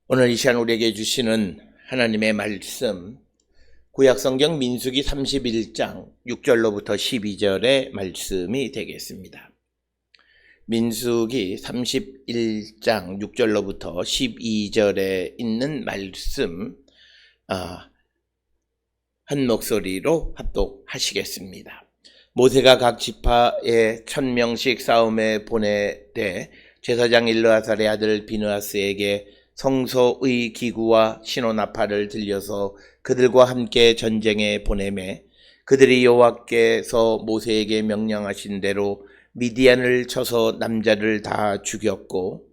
오늘 이 시간 우리에게 주시는 하나님의 말씀, 구약성경 민수기 31장 6절로부터 12절의 말씀이 되겠습니다. 민수기 31장 6절로부터 12절에 있는 말씀, 한 목소리로 합독하시겠습니다. 모세가 각 지파에 1000명씩 싸움에 보내되 제사장 일르아살의 아들 비느하스에게 성소의 기구와 신호나팔을 들려서 그들과 함께 전쟁에 보내매 그들이 여호와께서 모세에게 명령하신 대로 미디안을 쳐서 남자를 다 죽였고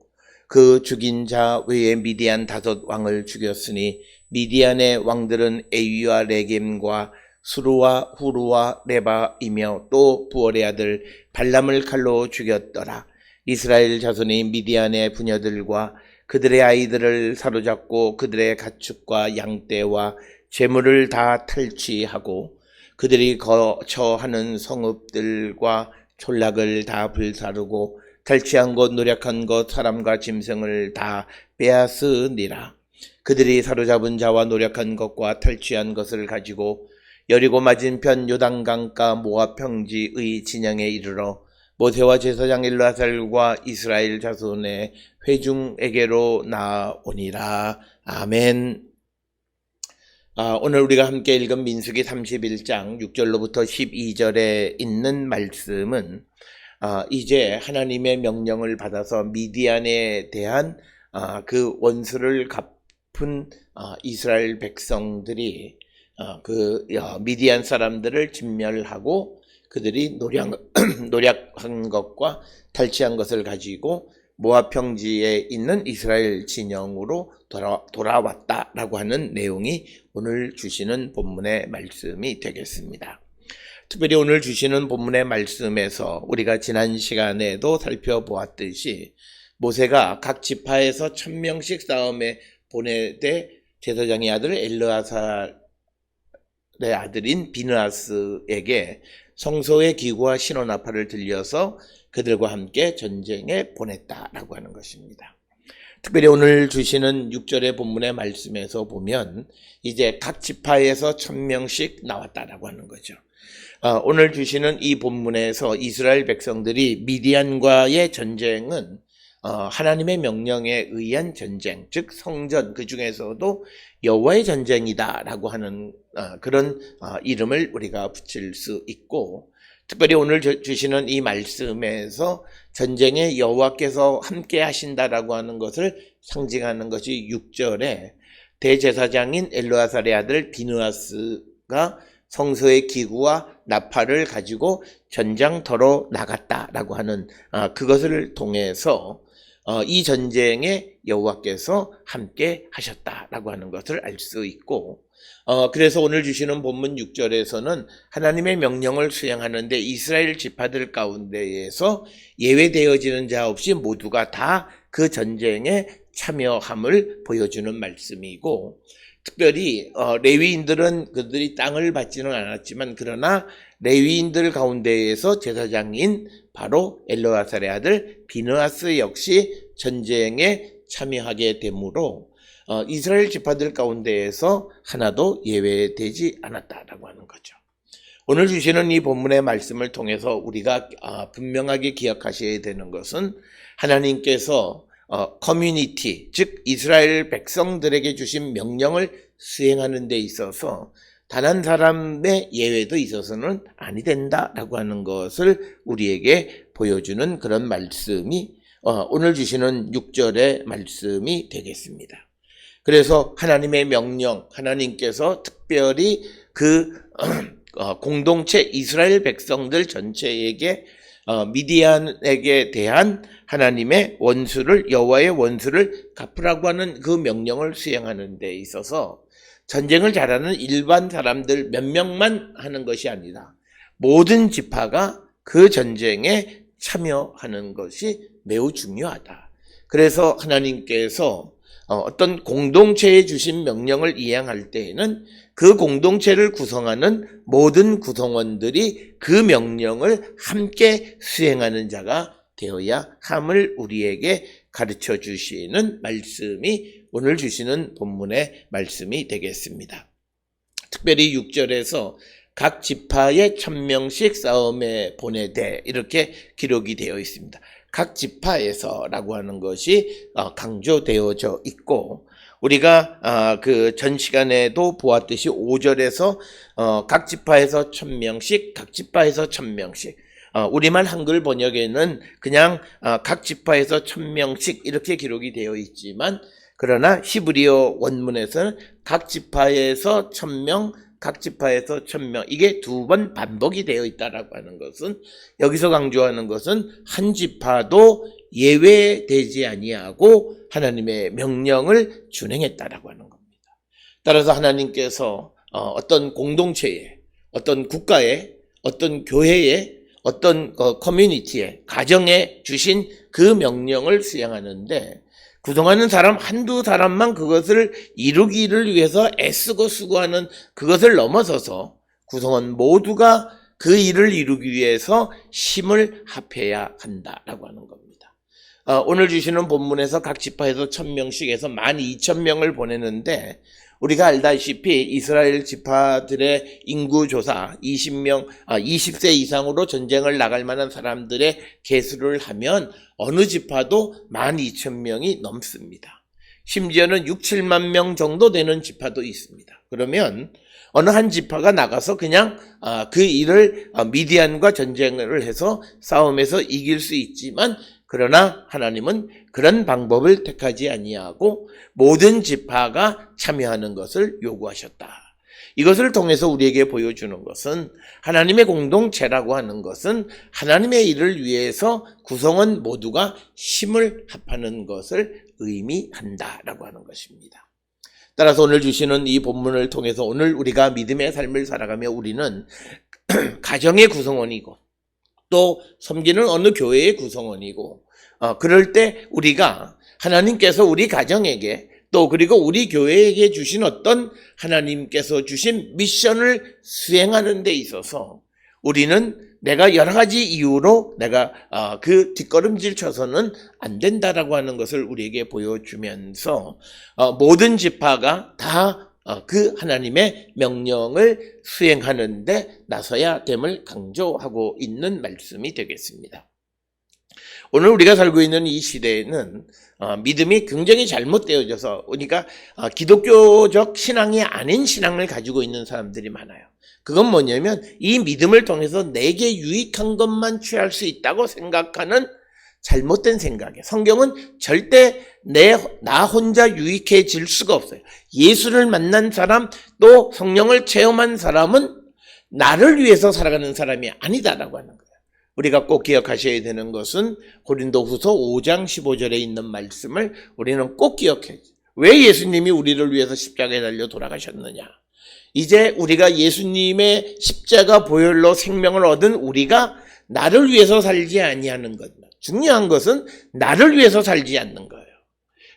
그 죽인 자 외에 미디안 5 왕을 죽였으니 미디안의 왕들은 에위와 레겜과 수루와 후루와 레바이며 또 부월의 아들 발람을 칼로 죽였더라. 이스라엘 자손이 미디안의 부녀들과 그들의 아이들을 사로잡고 그들의 가축과 양떼와 재물을 다 탈취하고 그들이 거처하는 성읍들과 촌락을 다 불사르고 탈취한 것 노력한 것 사람과 짐승을 다 빼앗으니라. 그들이 사로잡은 자와 노력한 것과 탈취한 것을 가지고 여리고 맞은편 요단강가 모압 평지의 진영에 이르러 모세와 제사장 일르아살과 이스라엘 자손의 회중에게로 나오니라. 아멘. 오늘 우리가 함께 읽은 민수기 31장 6절로부터 12절에 있는 말씀은 이제 하나님의 명령을 받아서 미디안에 대한 그 원수를 갚은 이스라엘 백성들이 그 미디안 사람들을 진멸하고 그들이 노력한 것과 탈취한 것을 가지고 모압 평지에 있는 이스라엘 진영으로 돌아왔다라고 하는 내용이 오늘 주시는 본문의 말씀이 되겠습니다. 특별히 오늘 주시는 본문의 말씀에서 우리가 지난 시간에도 살펴보았듯이 모세가 각 지파에서 1000명씩 싸움에 보내되 제사장의 아들 엘르아살의 아들인 비느하스에게 성소의 기구와 신호나팔을 들려서 그들과 함께 전쟁에 보냈다라고 하는 것입니다. 특별히 오늘 주시는 6절의 본문의 말씀에서 보면 이제 각 지파에서 1000명씩 나왔다라고 하는 거죠. 오늘 주시는 이 본문에서 이스라엘 백성들이 미디안과의 전쟁은 하나님의 명령에 의한 전쟁, 즉 성전, 그 중에서도 여호와의 전쟁이다라고 하는 그런 이름을 우리가 붙일 수 있고, 특별히 오늘 주시는 이 말씀에서 전쟁에 여호와께서 함께 하신다라고 하는 것을 상징하는 것이 6절에 대제사장인 엘르아살의 아들 비느하스가 성소의 기구와 나팔을 가지고 전장터로 나갔다라고 하는 그것을 통해서 이 전쟁에 여호와께서 함께 하셨다라고 하는 것을 알 수 있고, 그래서 오늘 주시는 본문 6절에서는 하나님의 명령을 수행하는데 이스라엘 지파들 가운데에서 예외되어지는 자 없이 모두가 다 그 전쟁에 참여함을 보여주는 말씀이고, 특별히 레위인들은 그들이 땅을 받지는 않았지만 그러나 레위인들 가운데에서 제사장인 바로 엘르아살의 아들 비느하스 역시 전쟁에 참여하게 되므로 이스라엘 지파들 가운데에서 하나도 예외되지 않았다라고 하는 거죠. 오늘 주시는 이 본문의 말씀을 통해서 우리가 분명하게 기억하셔야 되는 것은 하나님께서 커뮤니티, 즉 이스라엘 백성들에게 주신 명령을 수행하는 데 있어서 단 한 사람의 예외도 있어서는 아니 된다라고 하는 것을 우리에게 보여주는 그런 말씀이 오늘 주시는 6절의 말씀이 되겠습니다. 그래서 하나님의 명령, 하나님께서 특별히 그 공동체 이스라엘 백성들 전체에게 미디안에게 대한 하나님의 원수를, 여호와의 원수를 갚으라고 하는 그 명령을 수행하는 데 있어서 전쟁을 잘하는 일반 사람들 몇 명만 하는 것이 아니라 모든 지파가 그 전쟁에 참여하는 것이 매우 중요하다. 그래서 하나님께서 어떤 공동체에 주신 명령을 이행할 때에는 그 공동체를 구성하는 모든 구성원들이 그 명령을 함께 수행하는 자가 되어야 함을 우리에게 가르쳐 주시는 말씀이 오늘 주시는 본문의 말씀이 되겠습니다. 특별히 6절에서 각 지파의 1000명씩 싸움에 보내되 이렇게 기록이 되어 있습니다. 각 지파에서라고 하는 것이 강조되어져 있고, 우리가 그 전 시간에도 보았듯이 5절에서 각 지파에서 1000명씩, 각 지파에서 1000명씩, 우리말 한글 번역에는 그냥 각 지파에서 1000명씩 이렇게 기록이 되어 있지만, 그러나 히브리어 원문에서는 각 지파에서 1000명, 각 지파에서 1000명, 이게 2번 반복이 되어 있다라고 하는 것은, 여기서 강조하는 것은 한 지파도 예외되지 아니하고 하나님의 명령을 준행했다라고 하는 겁니다. 따라서 하나님께서 어떤 공동체에, 어떤 국가에, 어떤 교회에, 어떤 커뮤니티에, 가정에 주신 그 명령을 수행하는데, 구성하는 사람 한두 사람만 그것을 이루기를 위해서 애쓰고 수고하는 그것을 넘어서서 구성원 모두가 그 일을 이루기 위해서 힘을 합해야 한다라고 하는 겁니다. 오늘 주시는 본문에서 각 지파에서 1000명씩에서 12,000명을 보내는데, 우리가 알다시피 이스라엘 지파들의 인구조사 20세 이상으로 전쟁을 나갈 만한 사람들의 계수를 하면 어느 지파도 12,000명이 넘습니다. 심지어는 6, 7만 명 정도 되는 지파도 있습니다. 그러면 어느 한 지파가 나가서 그냥 그 일을 미디안과 전쟁을 해서 싸움에서 이길 수 있지만, 그러나 하나님은 그런 방법을 택하지 아니하고 모든 지파가 참여하는 것을 요구하셨다. 이것을 통해서 우리에게 보여주는 것은, 하나님의 공동체라고 하는 것은 하나님의 일을 위해서 구성원 모두가 힘을 합하는 것을 의미한다라고 하는 것입니다. 따라서 오늘 주시는 이 본문을 통해서 오늘 우리가 믿음의 삶을 살아가며 우리는 가정의 구성원이고 또 섬기는 어느 교회의 구성원이고, 그럴 때 우리가 하나님께서 우리 가정에게 또 그리고 우리 교회에게 주신 어떤 하나님께서 주신 미션을 수행하는 데 있어서 우리는 내가 여러 가지 이유로 내가 그 뒷걸음질 쳐서는 안 된다라고 하는 것을 우리에게 보여주면서 모든 지파가 다 그 하나님의 명령을 수행하는데 나서야 됨을 강조하고 있는 말씀이 되겠습니다. 오늘 우리가 살고 있는 이 시대에는 믿음이 굉장히 잘못되어져서, 그러니까 기독교적 신앙이 아닌 신앙을 가지고 있는 사람들이 많아요. 그건 뭐냐면 이 믿음을 통해서 내게 유익한 것만 취할 수 있다고 생각하는 잘못된 생각이에요. 성경은 절대 나 혼자 유익해질 수가 없어요. 예수를 만난 사람, 또 성령을 체험한 사람은 나를 위해서 살아가는 사람이 아니다라고 하는 거예요. 우리가 꼭 기억하셔야 되는 것은 고린도후서 5장 15절에 있는 말씀을 우리는 꼭 기억해야죠. 왜 예수님이 우리를 위해서 십자가에 달려 돌아가셨느냐? 이제 우리가 예수님의 십자가 보혈로 생명을 얻은 우리가 나를 위해서 살지 아니하는 것. 중요한 것은 나를 위해서 살지 않는 거예요.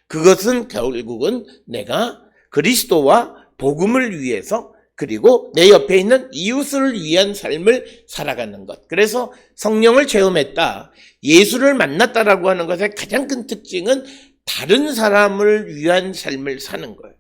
그것은 결국은 내가 그리스도와 복음을 위해서, 그리고 내 옆에 있는 이웃을 위한 삶을 살아가는 것. 그래서 성령을 체험했다, 예수를 만났다라고 하는 것의 가장 큰 특징은 다른 사람을 위한 삶을 사는 거예요.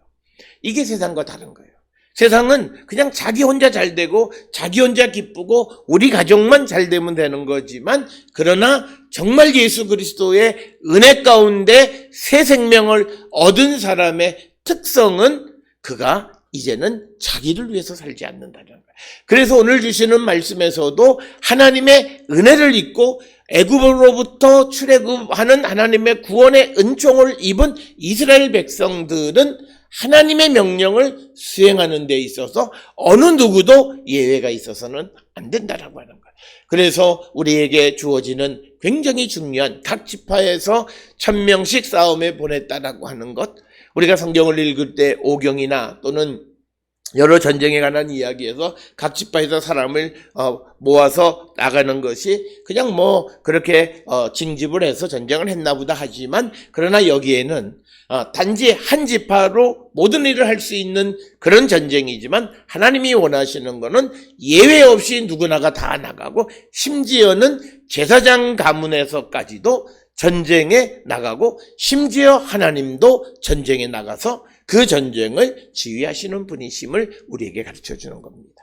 이게 세상과 다른 거예요. 세상은 그냥 자기 혼자 잘 되고 자기 혼자 기쁘고 우리 가족만 잘 되면 되는 거지만, 그러나 정말 예수 그리스도의 은혜 가운데 새 생명을 얻은 사람의 특성은 그가 이제는 자기를 위해서 살지 않는다는 거예요. 그래서 오늘 주시는 말씀에서도 하나님의 은혜를 입고 애굽으로부터 출애굽하는 하나님의 구원의 은총을 입은 이스라엘 백성들은 하나님의 명령을 수행하는 데 있어서 어느 누구도 예외가 있어서는 안 된다라고 하는 거예요. 그래서 우리에게 주어지는 굉장히 중요한 각 지파에서 1000명씩 싸움에 보냈다라고 하는 것, 우리가 성경을 읽을 때 오경이나 또는 여러 전쟁에 관한 이야기에서 각 지파에서 사람을 모아서 나가는 것이 그냥 뭐 그렇게 징집을 해서 전쟁을 했나 보다 하지만, 그러나 여기에는 단지 한 지파로 모든 일을 할 수 있는 그런 전쟁이지만, 하나님이 원하시는 거는 예외 없이 누구나가 다 나가고, 심지어는 제사장 가문에서까지도 전쟁에 나가고, 심지어 하나님도 전쟁에 나가서 그 전쟁을 지휘하시는 분이심을 우리에게 가르쳐 주는 겁니다.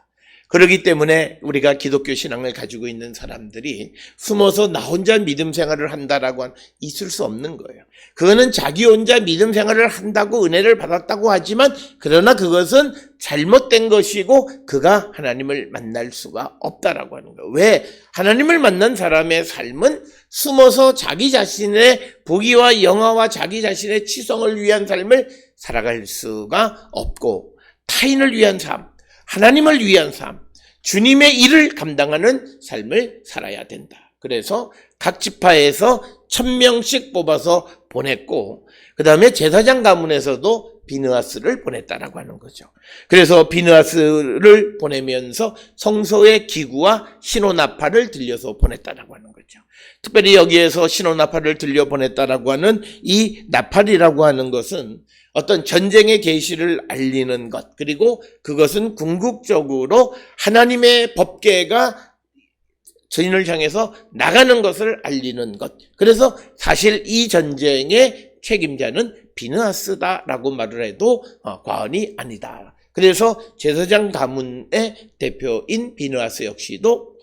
그렇기 때문에 우리가 기독교 신앙을 가지고 있는 사람들이 숨어서 나 혼자 믿음 생활을 한다라고 있을 수 없는 거예요. 그거는 자기 혼자 믿음 생활을 한다고 은혜를 받았다고 하지만, 그러나 그것은 잘못된 것이고 그가 하나님을 만날 수가 없다라고 하는 거예요. 왜? 하나님을 만난 사람의 삶은 숨어서 자기 자신의 부귀와 영화와 자기 자신의 치성을 위한 삶을 살아갈 수가 없고, 타인을 위한 삶, 하나님을 위한 삶, 주님의 일을 감당하는 삶을 살아야 된다. 그래서 각 지파에서 1000명씩 뽑아서 보냈고, 그 다음에 제사장 가문에서도 비느하스를 보냈다라고 하는 거죠. 그래서 비느하스를 보내면서 성소의 기구와 신호나팔을 들려서 보냈다라고 하는 거죠. 특별히 여기에서 신호나팔을 들려 보냈다라고 하는 이 나팔이라고 하는 것은 어떤 전쟁의 계시를 알리는 것, 그리고 그것은 궁극적으로 하나님의 법궤가 전인을 향해서 나가는 것을 알리는 것. 그래서 사실 이 전쟁의 책임자는 비느하스다라고 말을 해도 과언이 아니다. 그래서 제사장 가문의 대표인 비느하스 역시도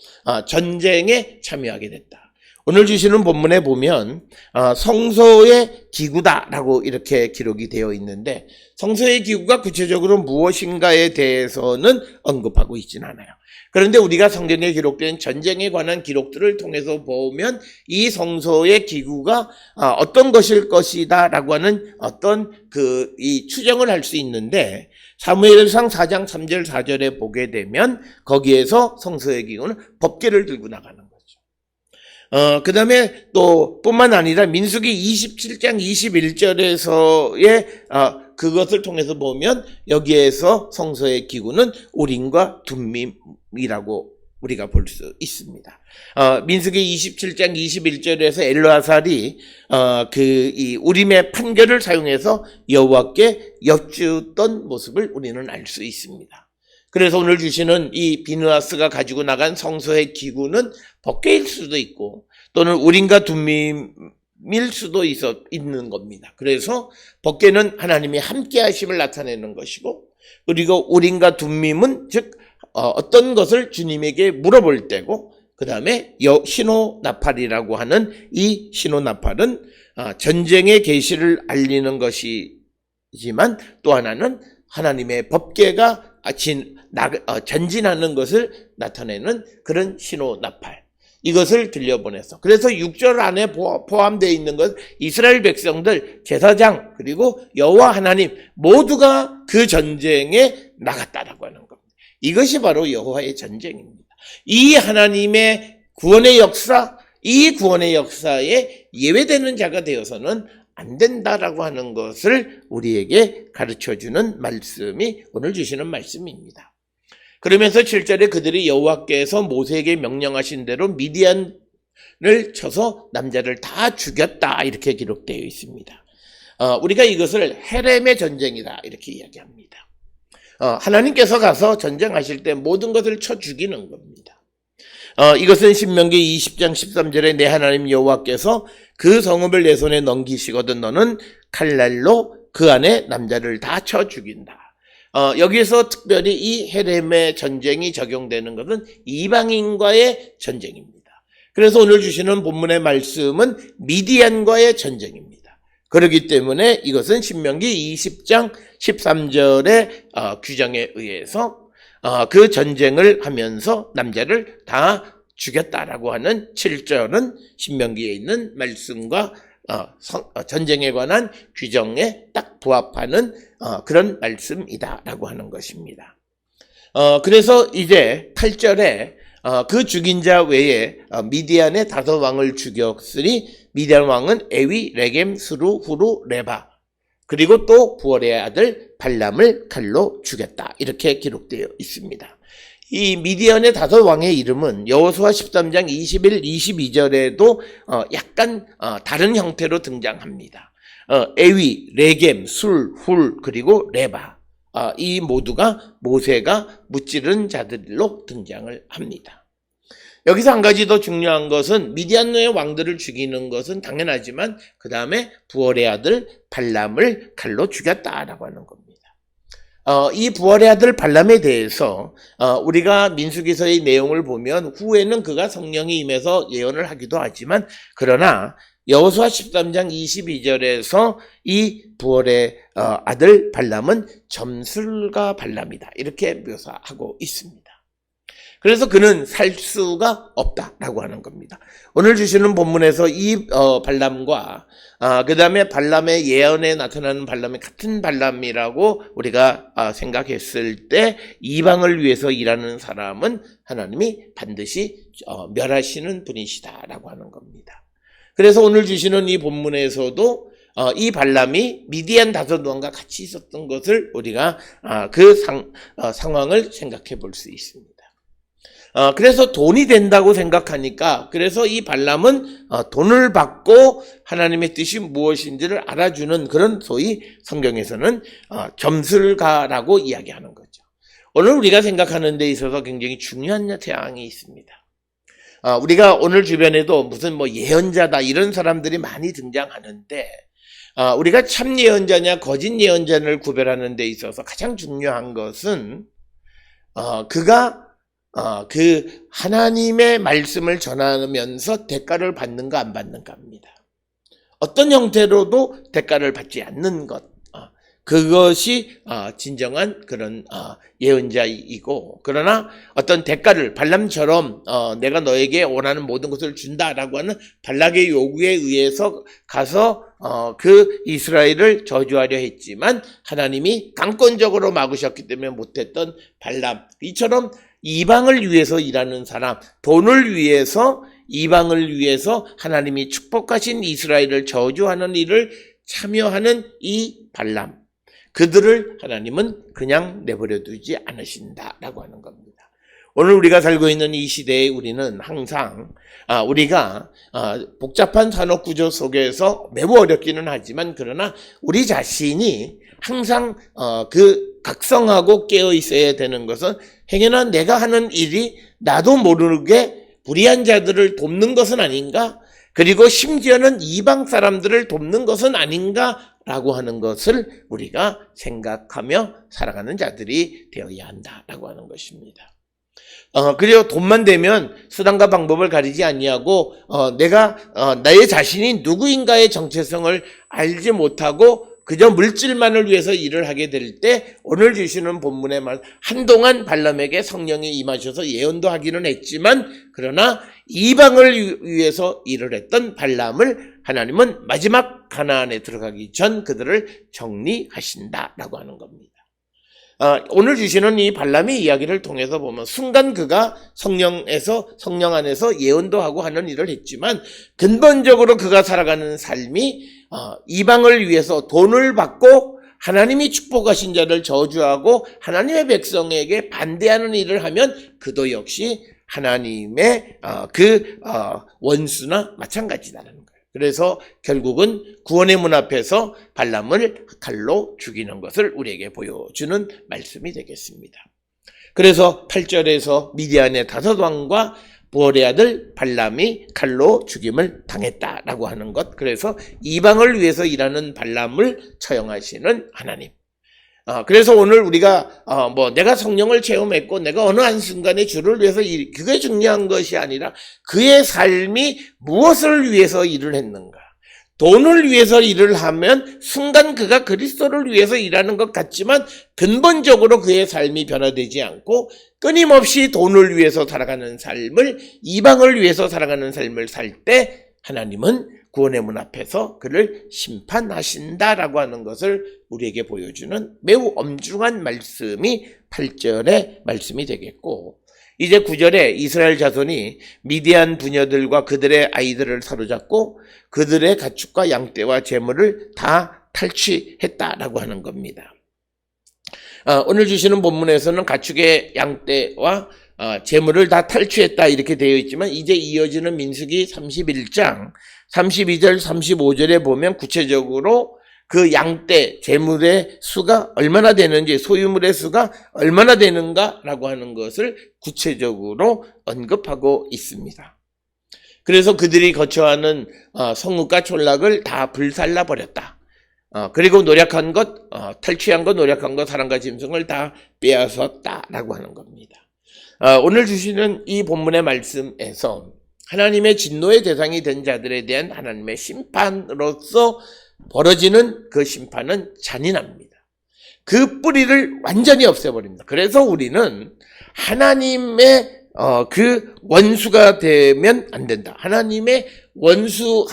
전쟁에 참여하게 됐다. 오늘 주시는 본문에 보면 성소의 기구다라고 이렇게 기록이 되어 있는데, 성소의 기구가 구체적으로 무엇인가에 대해서는 언급하고 있진 않아요. 그런데 우리가 성경에 기록된 전쟁에 관한 기록들을 통해서 보면 이 성소의 기구가 어떤 것일 것이다라고 하는 어떤 이 추정을 할 수 있는데, 사무엘상 4장 3절 4절에 보게 되면 거기에서 성소의 기구는 법궤를 들고 나가는 거예요. 그 다음에 또 뿐만 아니라 민수기 27장 21절에서의 그것을 통해서 보면 여기에서 성소의 기구는 우림과 둠밈이라고 우리가 볼 수 있습니다. 민수기 27장 21절에서 엘르아살이 이 우림의 판결을 사용해서 여호와께 여쭈었던 모습을 우리는 알 수 있습니다. 그래서 오늘 주시는 이 비느하스가 가지고 나간 성소의 기구는 법궤일 수도 있고 또는 우림과 둠밈일 수도 있는 겁니다. 그래서 법궤는 하나님의 함께 하심을 나타내는 것이고, 그리고 우림과 둠밈은 즉 어떤 것을 주님에게 물어볼 때고, 그 다음에 신호나팔이라고 하는 이 신호나팔은 전쟁의 계시를 알리는 것이지만, 또 하나는 하나님의 법궤가 전진하는 것을 나타내는 그런 신호나팔, 이것을 들려보냈어. 그래서 6절 안에 포함되어 있는 것, 이스라엘 백성들, 제사장, 그리고 여호와 하나님 모두가 그 전쟁에 나갔다라고 하는 겁니다. 이것이 바로 여호와의 전쟁입니다. 이 하나님의 구원의 역사, 이 구원의 역사에 예외되는 자가 되어서는 안 된다라고 하는 것을 우리에게 가르쳐주는 말씀이 오늘 주시는 말씀입니다. 그러면서 7절에 그들이 여호와께서 모세에게 명령하신 대로 미디안을 쳐서 남자를 다 죽였다, 이렇게 기록되어 있습니다. 우리가 이것을 헤렘의 전쟁이다 이렇게 이야기합니다. 하나님께서 가서 전쟁하실 때 모든 것을 쳐 죽이는 겁니다. 이것은 신명기 20장 13절에 내 하나님 여호와께서 그 성읍을 내 손에 넘기시거든 너는 칼날로 그 안에 남자를 다 쳐 죽인다. 여기에서 특별히 이 헤렘의 전쟁이 적용되는 것은 이방인과의 전쟁입니다. 그래서 오늘 주시는 본문의 말씀은 미디안과의 전쟁입니다. 그렇기 때문에 이것은 신명기 20장 13절의 규정에 의해서 그 전쟁을 하면서 남자를 다 죽였다라고 하는 7절은 신명기에 있는 말씀과 전쟁에 관한 규정에 딱 부합하는 그런 말씀이다라고 하는 것입니다. 그래서 이제 8절에 그 죽인 자 외에 미디안의 5 왕을 죽였으니 미디안 왕은 에위, 레겜, 스루, 후루, 레바. 그리고 또 부월의 아들 발람을 칼로 죽였다. 이렇게 기록되어 있습니다. 이 미디안의 5왕의 이름은 여호수아 13장 21, 22절에도 약간 다른 형태로 등장합니다. 에위, 레겜, 술, 훌, 그리고 레바. 이 모두가 모세가 무찌른 자들로 등장을 합니다. 여기서 한 가지 더 중요한 것은 미디안의 왕들을 죽이는 것은 당연하지만 그 다음에 부월의 아들 발람을 칼로 죽였다라고 하는 겁니다. 이 부월의 아들 발람에 대해서 우리가 민수기서의 내용을 보면 후에는 그가 성령이 임해서 예언을 하기도 하지만 그러나 여호수아 13장 22절에서 이 부월의 아들 발람은 점술가 발람이다. 이렇게 묘사하고 있습니다. 그래서 그는 살 수가 없다라고 하는 겁니다. 오늘 주시는 본문에서 이 발람과 그 다음에 발람의 예언에 나타나는 발람이 같은 발람이라고 우리가 생각했을 때 이방을 위해서 일하는 사람은 하나님이 반드시 멸하시는 분이시다라고 하는 겁니다. 그래서 오늘 주시는 이 본문에서도 이 발람이 미디안 5왕과 같이 있었던 것을 우리가 그 상황을 생각해 볼 수 있습니다. 그래서 돈이 된다고 생각하니까 그래서 이 발람은 돈을 받고 하나님의 뜻이 무엇인지를 알아주는 그런 소위 성경에서는 점술가라고 이야기하는 거죠. 오늘 우리가 생각하는 데 있어서 굉장히 중요한 사항이 있습니다. 우리가 오늘 주변에도 무슨 예언자다 이런 사람들이 많이 등장하는데 우리가 참 예언자냐 거짓 예언자를 구별하는 데 있어서 가장 중요한 것은 그가 그 하나님의 말씀을 전하면서 대가를 받는가 안 받는가입니다. 어떤 형태로도 대가를 받지 않는 것, 그것이 진정한 그런 예언자이고, 그러나 어떤 대가를 발람처럼 내가 너에게 원하는 모든 것을 준다라고 하는 발락의 요구에 의해서 가서 그 이스라엘을 저주하려 했지만 하나님이 강권적으로 막으셨기 때문에 못했던 발람, 이처럼 이방을 위해서 일하는 사람, 돈을 위해서 이방을 위해서 하나님이 축복하신 이스라엘을 저주하는 일을 참여하는 이 발람, 그들을 하나님은 그냥 내버려 두지 않으신다라고 하는 겁니다. 오늘 우리가 살고 있는 이 시대에 우리는 항상 우리가 복잡한 산업구조 속에서 매우 어렵기는 하지만 그러나 우리 자신이 항상 그 각성하고 깨어 있어야 되는 것은 행여나 내가 하는 일이 나도 모르게 불의한 자들을 돕는 것은 아닌가? 그리고 심지어는 이방 사람들을 돕는 것은 아닌가라고 하는 것을 우리가 생각하며 살아가는 자들이 되어야 한다라고 하는 것입니다. 그리고 돈만 되면 수단과 방법을 가리지 아니하고 내가 나의 자신이 누구인가의 정체성을 알지 못하고 그저 물질만을 위해서 일을 하게 될 때 오늘 주시는 본문의 말 한동안 발람에게 성령이 임하셔서 예언도 하기는 했지만 그러나 이방을 위해서 일을 했던 발람을 하나님은 마지막 가나안에 들어가기 전 그들을 정리하신다라고 하는 겁니다. 오늘 주시는 이 발람의 이야기를 통해서 보면 순간 그가 성령 안에서 예언도 하고 하는 일을 했지만 근본적으로 그가 살아가는 삶이 이방을 위해서 돈을 받고 하나님이 축복하신 자를 저주하고 하나님의 백성에게 반대하는 일을 하면 그도 역시 하나님의 원수나 마찬가지다라는 거예요. 그래서 결국은 구원의 문 앞에서 발람을 칼로 죽이는 것을 우리에게 보여주는 말씀이 되겠습니다. 그래서 8절에서 미디안의 5왕과 부월의 아들 발람이 칼로 죽임을 당했다라고 하는 것. 그래서 이방을 위해서 일하는 발람을 처형하시는 하나님. 그래서 오늘 우리가 내가 성령을 체험했고 내가 어느 한순간에 주를 위해서 그게 중요한 것이 아니라 그의 삶이 무엇을 위해서 일을 했는가. 돈을 위해서 일을 하면 순간 그가 그리스도를 위해서 일하는 것 같지만 근본적으로 그의 삶이 변화되지 않고 끊임없이 돈을 위해서 살아가는 삶을 이방을 위해서 살아가는 삶을 살 때 하나님은 구원의 문 앞에서 그를 심판하신다라고 하는 것을 우리에게 보여주는 매우 엄중한 말씀이 8절의 말씀이 되겠고 이제 9절에 이스라엘 자손이 미디안 부녀들과 그들의 아이들을 사로잡고 그들의 가축과 양떼와 재물을 다 탈취했다라고 하는 겁니다. 오늘 주시는 본문에서는 가축의 양떼와 재물을 다 탈취했다 이렇게 되어 있지만 이제 이어지는 민수기 31장 32절 35절에 보면 구체적으로 그 양떼 재물의 수가 얼마나 되는지 소유물의 수가 얼마나 되는가라고 하는 것을 구체적으로 언급하고 있습니다. 그래서 그들이 거처하는 성읍과 촌락을 다 불살라 버렸다. 그리고 노력한 것, 탈취한 것, 노력한 것, 사람과 짐승을 다 빼앗았다라고 하는 겁니다. 오늘 주시는 이 본문의 말씀에서 하나님의 진노의 대상이 된 자들에 대한 하나님의 심판으로서 벌어지는 그 심판은 잔인합니다. 그 뿌리를 완전히 없애버립니다. 그래서 우리는 하나님의 그 원수가 되면 안 된다. 하나님이 원수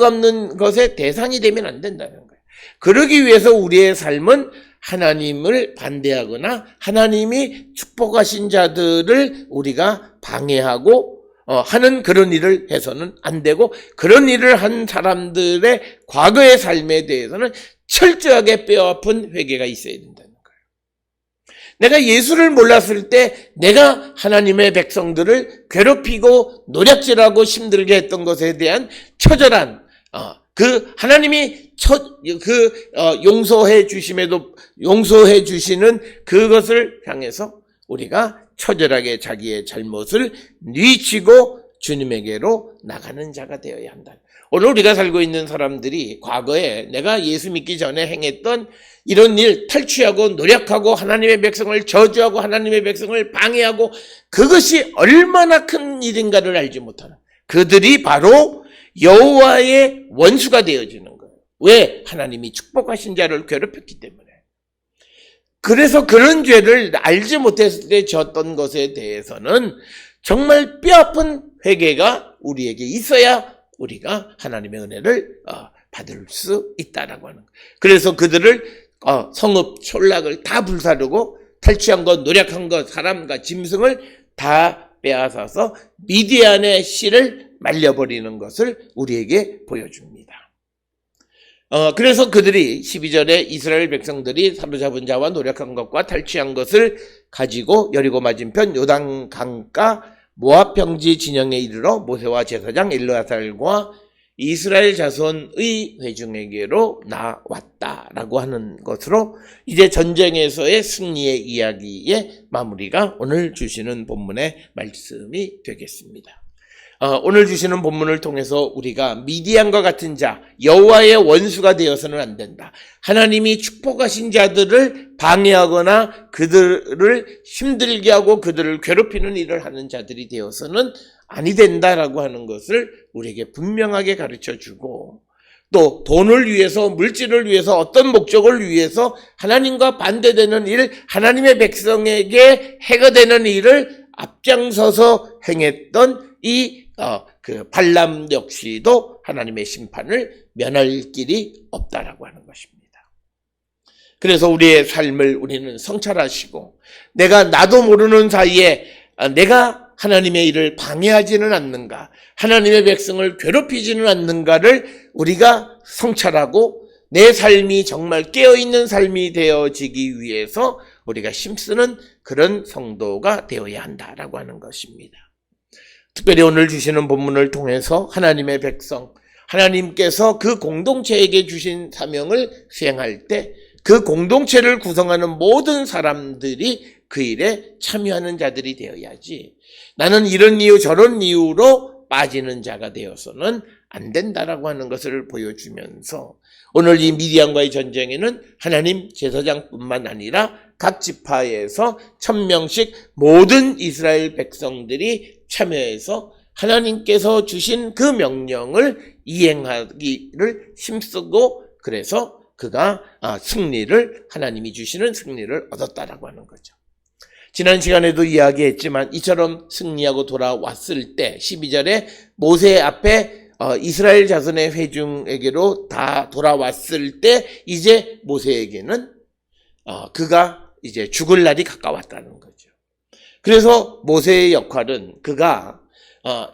갚는 것의 대상이 되면 안 된다는 거예요. 그러기 위해서 우리의 삶은 하나님을 반대하거나 하나님이 축복하신 자들을 우리가 방해하고 하는 그런 일을 해서는 안 되고, 그런 일을 한 사람들의 과거의 삶에 대해서는 철저하게 뼈아픈 회개가 있어야 된다는 거예요. 내가 예수를 몰랐을 때 내가 하나님의 백성들을 괴롭히고 노략질하고 힘들게 했던 것에 대한 처절한 그 하나님이 용서해 주시는 그것을 향해서 우리가 처절하게 자기의 잘못을 뉘치고 주님에게로 나가는 자가 되어야 한다. 오늘 우리가 살고 있는 사람들이 과거에 내가 예수 믿기 전에 행했던 이런 일, 탈취하고 노력하고 하나님의 백성을 저주하고 하나님의 백성을 방해하고 그것이 얼마나 큰 일인가를 알지 못하는 그들이 바로 여호와의 원수가 되어지는 거예요. 왜? 하나님이 축복하신 자를 괴롭혔기 때문에. 그래서 그런 죄를 알지 못했을 때 졌던 것에 대해서는 정말 뼈아픈 회개가 우리에게 있어야 우리가 하나님의 은혜를 받을 수 있다라고 하는 거예요. 그래서 그들을 성읍, 촌락을 다 불사르고 탈취한 것, 노력한 것, 사람과 짐승을 다 빼앗아서 미디안의 씨를 말려버리는 것을 우리에게 보여줍니다. 그래서 그들이 12절에 이스라엘 백성들이 사로잡은 자와 노력한 것과 탈취한 것을 가지고 여리고 맞은편 요단 강가 모압 평지 진영에 이르러 모세와 제사장 엘르아살과 이스라엘 자손의 회중에게로 나왔다라고 하는 것으로 이제 전쟁에서의 승리의 이야기의 마무리가 오늘 주시는 본문의 말씀이 되겠습니다. 오늘 주시는 본문을 통해서 우리가 미디안과 같은 자, 여호와의 원수가 되어서는 안 된다. 하나님이 축복하신 자들을 방해하거나 그들을 힘들게 하고 그들을 괴롭히는 일을 하는 자들이 되어서는 아니 된다라고 하는 것을 우리에게 분명하게 가르쳐주고, 또 돈을 위해서, 물질을 위해서, 어떤 목적을 위해서 하나님과 반대되는 일, 하나님의 백성에게 해가 되는 일을 앞장서서 행했던 그 발람 역시도 하나님의 심판을 면할 길이 없다라고 하는 것입니다. 그래서 우리의 삶을 우리는 성찰하시고, 나도 모르는 사이에 내가 하나님의 일을 방해하지는 않는가, 하나님의 백성을 괴롭히지는 않는가를 우리가 성찰하고 내 삶이 정말 깨어있는 삶이 되어지기 위해서 우리가 힘쓰는 그런 성도가 되어야 한다라고 하는 것입니다. 특별히 오늘 주시는 본문을 통해서 하나님의 백성, 하나님께서 그 공동체에게 주신 사명을 수행할 때 그 공동체를 구성하는 모든 사람들이 그 일에 참여하는 자들이 되어야지, 나는 이런 이유 저런 이유로 빠지는 자가 되어서는 안 된다라고 하는 것을 보여주면서 오늘 이 미디안과의 전쟁에는 하나님 제사장뿐만 아니라 각 지파에서 1000명씩 모든 이스라엘 백성들이 참여해서 하나님께서 주신 그 명령을 이행하기를 힘쓰고, 그래서 그가 하나님이 주시는 승리를 얻었다라고 하는 거죠. 지난 시간에도 이야기했지만 이처럼 승리하고 돌아왔을 때 12절에 모세 앞에 이스라엘 자손의 회중에게로 다 돌아왔을 때 이제 모세에게는 그가 이제 죽을 날이 가까웠다는 거죠. 그래서 모세의 역할은 그가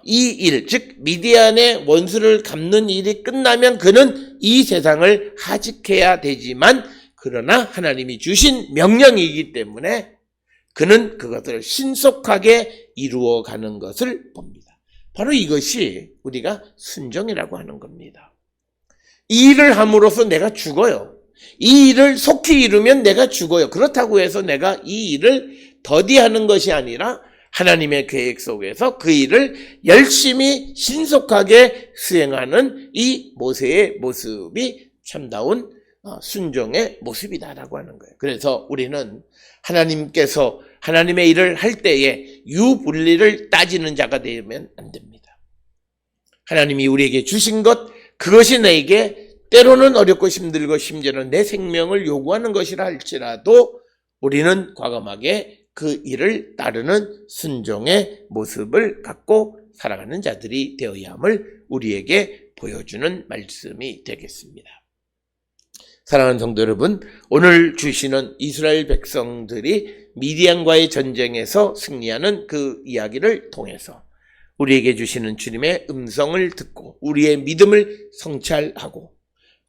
이 일, 즉 미디안의 원수를 갚는 일이 끝나면 그는 이 세상을 하직해야 되지만 그러나 하나님이 주신 명령이기 때문에 그는 그것을 신속하게 이루어가는 것을 봅니다. 바로 이것이 우리가 순종이라고 하는 겁니다. 이 일을 함으로써 내가 죽어요. 이 일을 속히 이루면 내가 죽어요. 그렇다고 해서 내가 이 일을 더디하는 것이 아니라 하나님의 계획 속에서 그 일을 열심히 신속하게 수행하는 이 모세의 모습이 참다운 순종의 모습이다라고 하는 거예요. 그래서 우리는 하나님께서 하나님의 일을 할 때에 유불리를 따지는 자가 되면 안 됩니다. 하나님이 우리에게 주신 것, 그것이 내게 때로는 어렵고 힘들고 심지어는 내 생명을 요구하는 것이라 할지라도 우리는 과감하게 그 일을 따르는 순종의 모습을 갖고 살아가는 자들이 되어야 함을 우리에게 보여주는 말씀이 되겠습니다. 사랑하는 성도 여러분, 오늘 주시는 이스라엘 백성들이 미디안과의 전쟁에서 승리하는 그 이야기를 통해서 우리에게 주시는 주님의 음성을 듣고 우리의 믿음을 성찰하고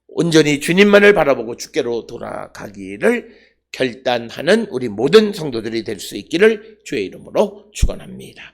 온전히 주님만을 바라보고 주께로 돌아가기를 결단하는 우리 모든 성도들이 될 수 있기를 주의 이름으로 축원합니다.